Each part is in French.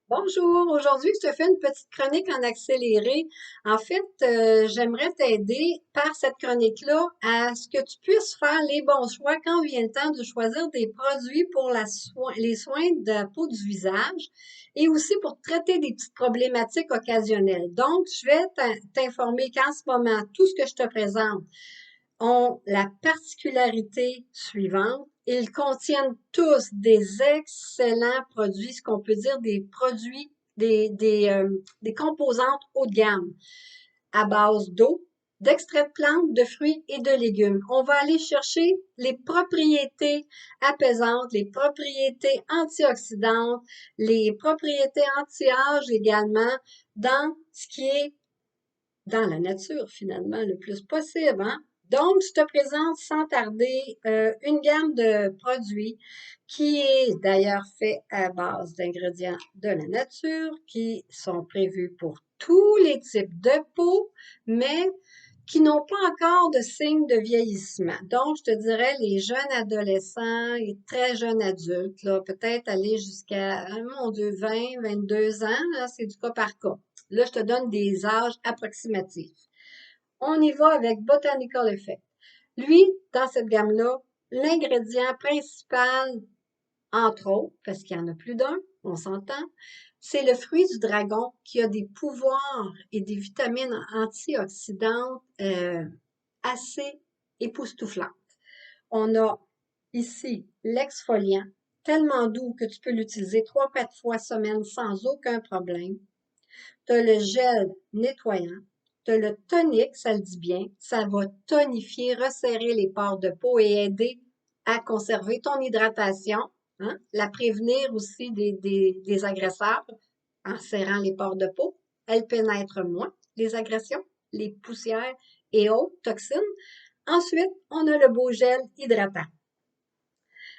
Bonjour, aujourd'hui je te fais une petite chronique en accéléré. En fait, j'aimerais t'aider par cette chronique-là à ce que tu puisses faire les bons choix quand vient le temps de choisir des produits pour les soins de la peau du visage et aussi pour traiter des petites problématiques occasionnelles. Donc, je vais t'informer qu'en ce moment, tout ce que je te présente ont la particularité suivante. Ils contiennent tous des excellents produits, ce qu'on peut dire des produits, des composantes haut de gamme à base d'eau, d'extrait de plantes, de fruits et de légumes. On va aller chercher les propriétés apaisantes, les propriétés antioxydantes, les propriétés anti-âge également dans ce qui est dans la nature, finalement, le plus possible, hein? Donc, je te présente sans tarder une gamme de produits qui est d'ailleurs fait à base d'ingrédients de la nature qui sont prévus pour tous les types de peau, mais qui n'ont pas encore de signes de vieillissement. Donc, je te dirais les jeunes adolescents et très jeunes adultes, là, peut-être aller jusqu'à, mon Dieu, 20, 22 ans, là, c'est du cas par cas. Là, je te donne des âges approximatifs. On y va avec Botanical Effect. Lui, dans cette gamme-là, l'ingrédient principal, entre autres, parce qu'il y en a plus d'un, on s'entend, c'est le fruit du dragon qui a des pouvoirs et des vitamines antioxydantes assez époustouflantes. On a ici l'exfoliant, tellement doux que tu peux l'utiliser 3 4 fois semaine sans aucun problème. Tu as le gel nettoyant, tu as le tonique, ça le dit bien, ça va tonifier, resserrer les pores de peau et aider à conserver ton hydratation, hein, la prévenir aussi des agresseurs en serrant les pores de peau. Elle pénètre moins les agressions, les poussières et autres toxines. Ensuite, on a le beau gel hydratant.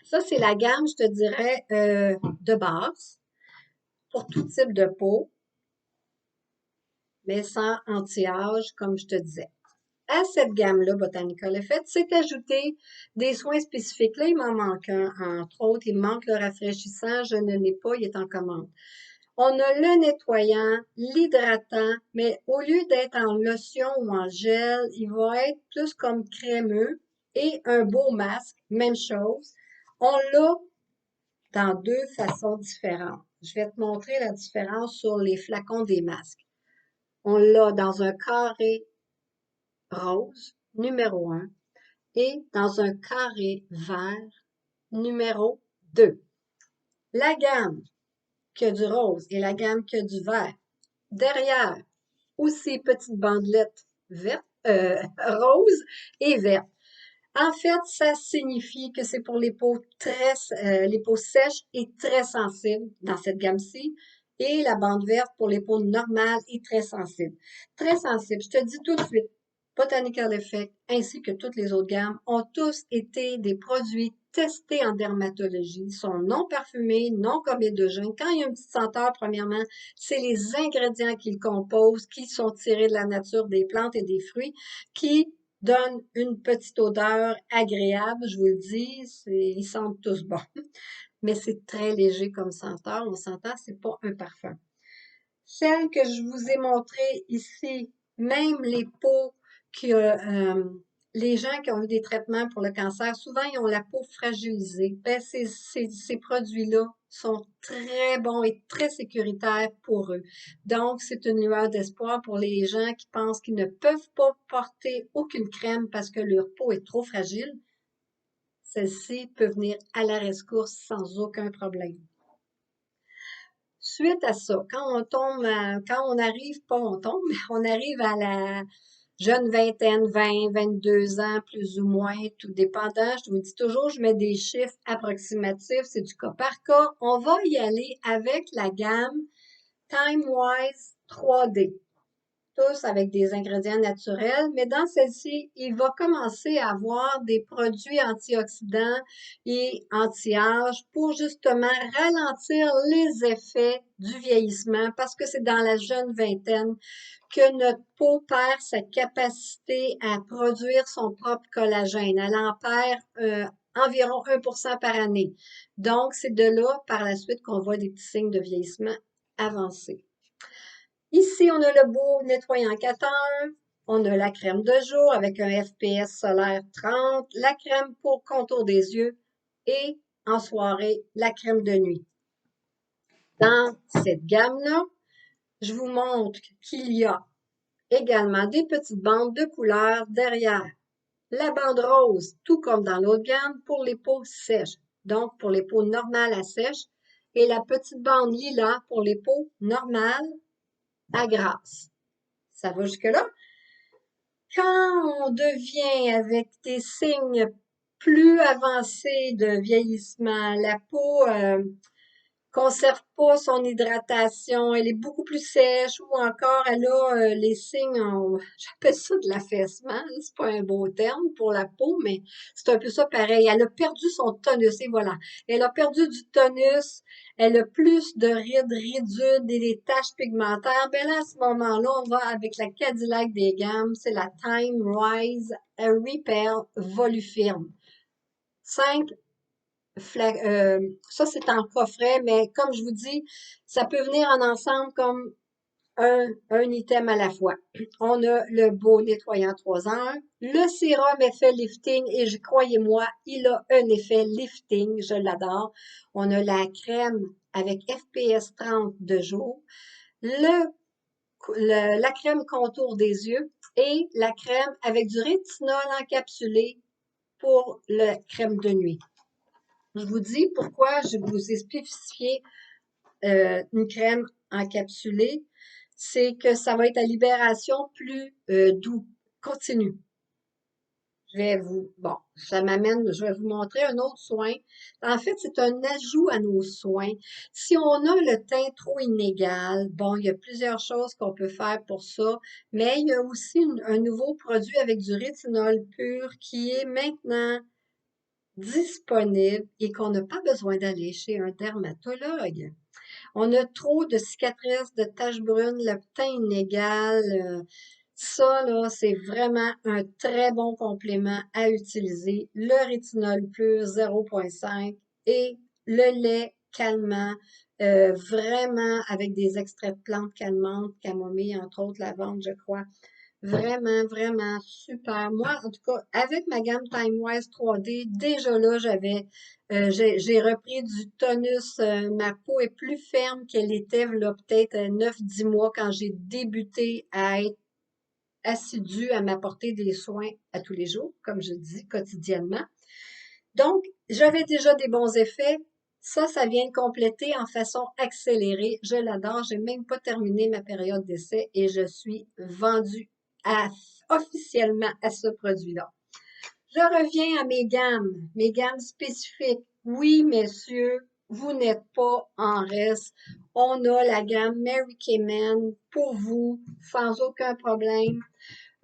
Ça, c'est la gamme, je te dirais, de base pour tout type de peau, mais sans anti-âge, comme je te disais. À cette gamme-là, Botanical Effect, c'est ajouté des soins spécifiques. Là, il m'en manque un, entre autres. Il me manque le rafraîchissant. Je ne l'ai pas, il est en commande. On a le nettoyant, l'hydratant, mais au lieu d'être en lotion ou en gel, il va être plus comme crémeux et un beau masque, même chose. On l'a dans deux façons différentes. Je vais te montrer la différence sur les flacons des masques. On l'a dans un carré rose, numéro un, et dans un carré vert, numéro 2. La gamme qui a du rose et la gamme qui a du vert. Derrière, aussi petite bandelette verte, rose et verte. En fait, ça signifie que c'est pour les peaux sèches et très sensibles dans cette gamme-ci, et la bande verte pour les peaux normales et très sensibles. Très sensibles, je te dis tout de suite, Botanical Effect ainsi que toutes les autres gammes ont tous été des produits testés en dermatologie, sont non parfumés, non comédogènes. Quand il y a une petite senteur, premièrement, c'est les ingrédients qu'ils composent, qui sont tirés de la nature des plantes et des fruits, qui donne une petite odeur agréable, je vous le dis, ils sentent tous bon. Mais c'est très léger comme senteur, on s'entend, c'est pas un parfum. Celle que je vous ai montrée ici, même les peaux que les gens qui ont eu des traitements pour le cancer, souvent ils ont la peau fragilisée. Ben, ces produits-là sont très bons et très sécuritaires pour eux. Donc, c'est une lueur d'espoir pour les gens qui pensent qu'ils ne peuvent pas porter aucune crème parce que leur peau est trop fragile. Celle-ci peut venir à la rescousse sans aucun problème. Suite à ça, quand on arrive, pas on tombe, mais on arrive à la jeune vingtaine, 20, 22 ans, plus ou moins, tout dépendant. Je vous dis toujours, je mets des chiffres approximatifs, c'est du cas par cas. On va y aller avec la gamme TimeWise 3D, tous avec des ingrédients naturels, mais dans celle-ci, il va commencer à avoir des produits antioxydants et anti-âge pour justement ralentir les effets du vieillissement parce que c'est dans la jeune vingtaine que notre peau perd sa capacité à produire son propre collagène. Elle en perd environ 1% par année. Donc, c'est de là, par la suite, qu'on voit des petits signes de vieillissement avancée. Ici, on a le beau nettoyant 4 heures. On a la crème de jour avec un FPS solaire 30, la crème pour contour des yeux et en soirée, la crème de nuit. Dans cette gamme-là, je vous montre qu'il y a également des petites bandes de couleurs derrière. La bande rose, tout comme dans l'autre gamme, pour les peaux sèches, donc pour les peaux normales à sèche, et la petite bande lilas pour les peaux normales à grasse. Ça va jusque-là? Quand on devient avec des signes plus avancés de vieillissement, la peau conserve pas son hydratation, elle est beaucoup plus sèche ou encore elle a les signes, j'appelle ça de l'affaissement, c'est pas un beau terme pour la peau, mais c'est un peu ça pareil. Elle a perdu son tonus et voilà. Elle a perdu du tonus, elle a plus de rides, ridules et des taches pigmentaires. Ben là, à ce moment-là, on va avec la Cadillac des gammes, c'est la Time Rise Repair Volufirm. 5 ça, c'est en coffret, mais comme je vous dis, ça peut venir en ensemble comme un item à la fois. On a le beau nettoyant 3 heures, le sérum effet lifting, et croyez-moi, il a un effet lifting, je l'adore. On a la crème avec FPS 30 de jour, la crème contour des yeux et la crème avec du rétinol encapsulé pour la crème de nuit. Je vous dis pourquoi je vous ai spécifié une crème encapsulée. C'est que ça va être à libération plus doux, continue. Bon, ça m'amène, je vais vous montrer un autre soin. En fait, c'est un ajout à nos soins. Si on a le teint trop inégal, bon, il y a plusieurs choses qu'on peut faire pour ça, mais il y a aussi un nouveau produit avec du rétinol pur qui est maintenant disponible et qu'on n'a pas besoin d'aller chez un dermatologue. On a trop de cicatrices, de taches brunes, le teint inégal. Ça, là, c'est vraiment un très bon complément à utiliser. Le rétinol pur 0,5 et le lait calmant, vraiment avec des extraits de plantes calmantes, camomille, entre autres, lavande, je crois. Vraiment, vraiment super. Moi, en tout cas, avec ma gamme TimeWise 3D, déjà là, j'ai repris du tonus. Ma peau est plus ferme qu'elle était, là, peut-être 9-10 mois quand j'ai débuté à être assidue à m'apporter des soins à tous les jours, comme je dis, quotidiennement. Donc, j'avais déjà des bons effets. Ça vient de compléter en façon accélérée. Je l'adore. J'ai même pas terminé ma période d'essai et je suis vendue officiellement à ce produit-là. Je reviens à mes gammes spécifiques. Oui, messieurs, vous n'êtes pas en reste. On a la gamme Mary Kay Men pour vous, sans aucun problème.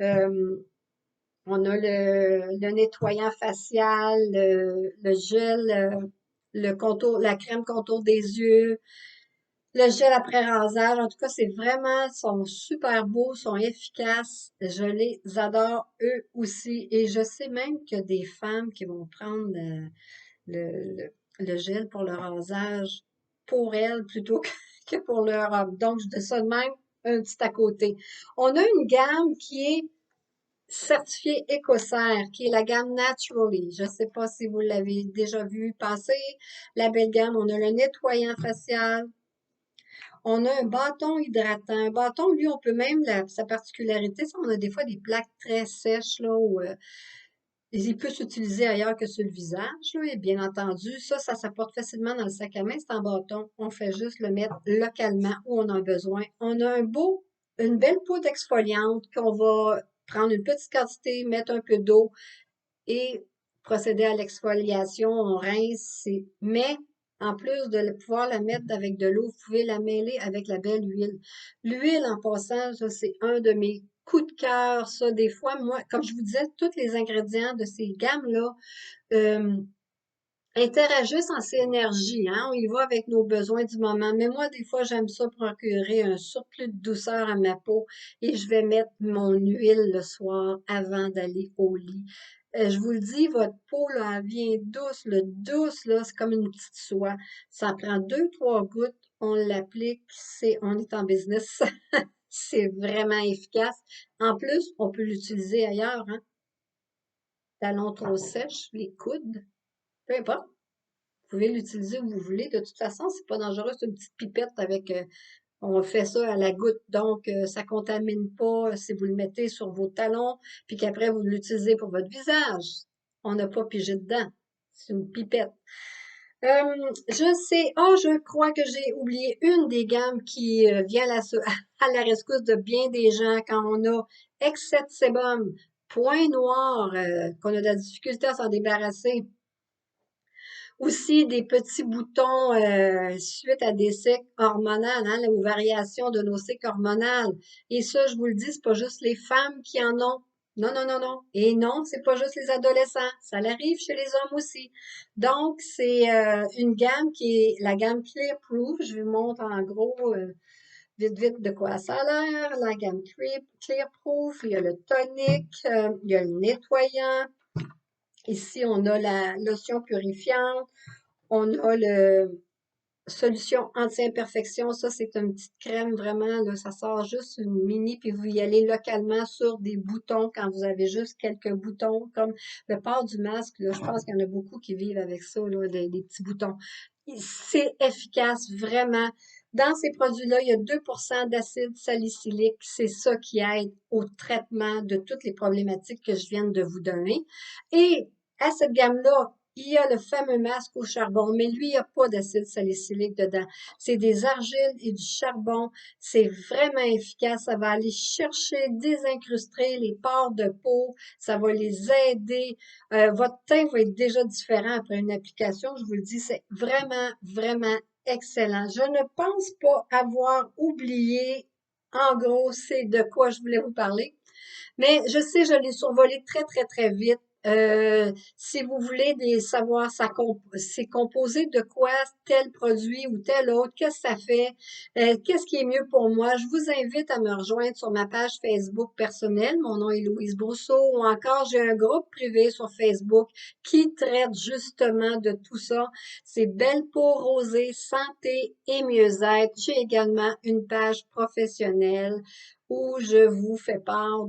On a le nettoyant facial, le gel, le contour, la crème contour des yeux, le gel après rasage. En tout cas, c'est vraiment, sont super beaux, sont efficaces. Je les adore eux aussi. Et je sais même qu'il y a des femmes qui vont prendre le, le gel pour le rasage pour elles plutôt que pour leur homme. Donc, je dis ça de même, un petit à côté. On a une gamme qui est certifié écossaire, qui est la gamme Naturally. Je ne sais pas si vous l'avez déjà vu passer. La belle gamme, on a le nettoyant facial. On a un bâton hydratant. Un bâton, lui, on peut même, sa particularité, c'est qu'on a des fois des plaques très sèches, là, où il peut s'utiliser ailleurs que sur le visage, là, et bien entendu, ça s'apporte facilement dans le sac à main, c'est en bâton. On fait juste le mettre localement où on en a besoin. On a une belle peau exfoliante qu'on va prendre une petite quantité, mettre un peu d'eau et procéder à l'exfoliation. On rince, mais en plus de pouvoir la mettre avec de l'eau, vous pouvez la mêler avec la belle huile. L'huile, en passant, ça, c'est un de mes coups de cœur. Ça, des fois, moi, comme je vous disais, tous les ingrédients de ces gammes-là interagissent en synergie, hein. On y va avec nos besoins du moment. Mais moi, des fois, j'aime ça procurer un surplus de douceur à ma peau et je vais mettre mon huile le soir avant d'aller au lit. Je vous le dis, votre peau, là, elle vient douce. Le douce, là, c'est comme une petite soie. Ça prend 2-3 gouttes. on l'applique, on est en business. C'est vraiment efficace. En plus, on peut l'utiliser ailleurs, hein. Talons trop sèches, les coudes, peu importe. Vous pouvez l'utiliser où vous voulez. De toute façon, c'est pas dangereux, c'est une petite pipette avec, on fait ça à la goutte, donc ça contamine pas si vous le mettez sur vos talons, puis qu'après vous l'utilisez pour votre visage. On n'a pas pigé dedans. C'est une pipette. Je sais, je crois que j'ai oublié une des gammes qui vient à la rescousse de bien des gens quand on a excès de sébum, point noir, qu'on a de la difficulté à s'en débarrasser. Aussi des petits boutons suite à des cycles hormonales, hein, ou variations de nos cycles hormonales. Et ça, je vous le dis, c'est pas juste les femmes qui en ont. Non, non, non, non. Et non, c'est pas juste les adolescents. Ça arrive chez les hommes aussi. Donc, c'est une gamme qui est la gamme Clear Proof. Je vous montre en gros vite, vite de quoi ça a l'air. La gamme Clear Proof, il y a le tonique, il y a le nettoyant. Ici, on a la lotion purifiante. On a le solution anti-imperfection. Ça, c'est une petite crème vraiment, là. Ça sort juste une mini, puis vous y allez localement sur des boutons quand vous avez juste quelques boutons, comme le port du masque, là. Je pense qu'il y en a beaucoup qui vivent avec ça, là, des petits boutons. C'est efficace, vraiment. Dans ces produits-là, il y a 2% d'acide salicylique. C'est ça qui aide au traitement de toutes les problématiques que je viens de vous donner. Et à cette gamme-là, il y a le fameux masque au charbon, mais lui, il n'y a pas d'acide salicylique dedans. C'est des argiles et du charbon. C'est vraiment efficace. Ça va aller chercher, désincruster les pores de peau. Ça va les aider. Votre teint va être déjà différent après une application. Je vous le dis, c'est vraiment, vraiment excellent. Je ne pense pas avoir oublié, en gros, c'est de quoi je voulais vous parler. Mais je sais, je l'ai survolé très, très, très vite. Si vous voulez savoir c'est composé de quoi tel produit ou tel autre, qu'est-ce que ça fait, qu'est-ce qui est mieux pour moi, je vous invite à me rejoindre sur ma page Facebook personnelle. Mon nom est Louise Brousseau, ou encore j'ai un groupe privé sur Facebook qui traite justement de tout ça. C'est Belle peau rosée, santé et mieux-être. J'ai également une page professionnelle où je vous fais part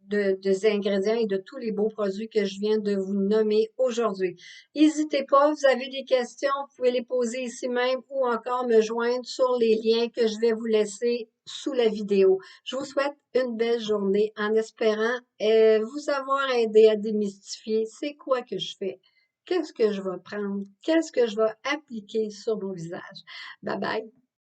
des ingrédients et de tous les beaux produits que je viens de vous nommer aujourd'hui. N'hésitez pas, vous avez des questions, vous pouvez les poser ici même ou encore me joindre sur les liens que je vais vous laisser sous la vidéo. Je vous souhaite une belle journée en espérant vous avoir aidé à démystifier c'est quoi que je fais. Qu'est-ce que je vais prendre? Qu'est-ce que je vais appliquer sur mon visage? Bye bye!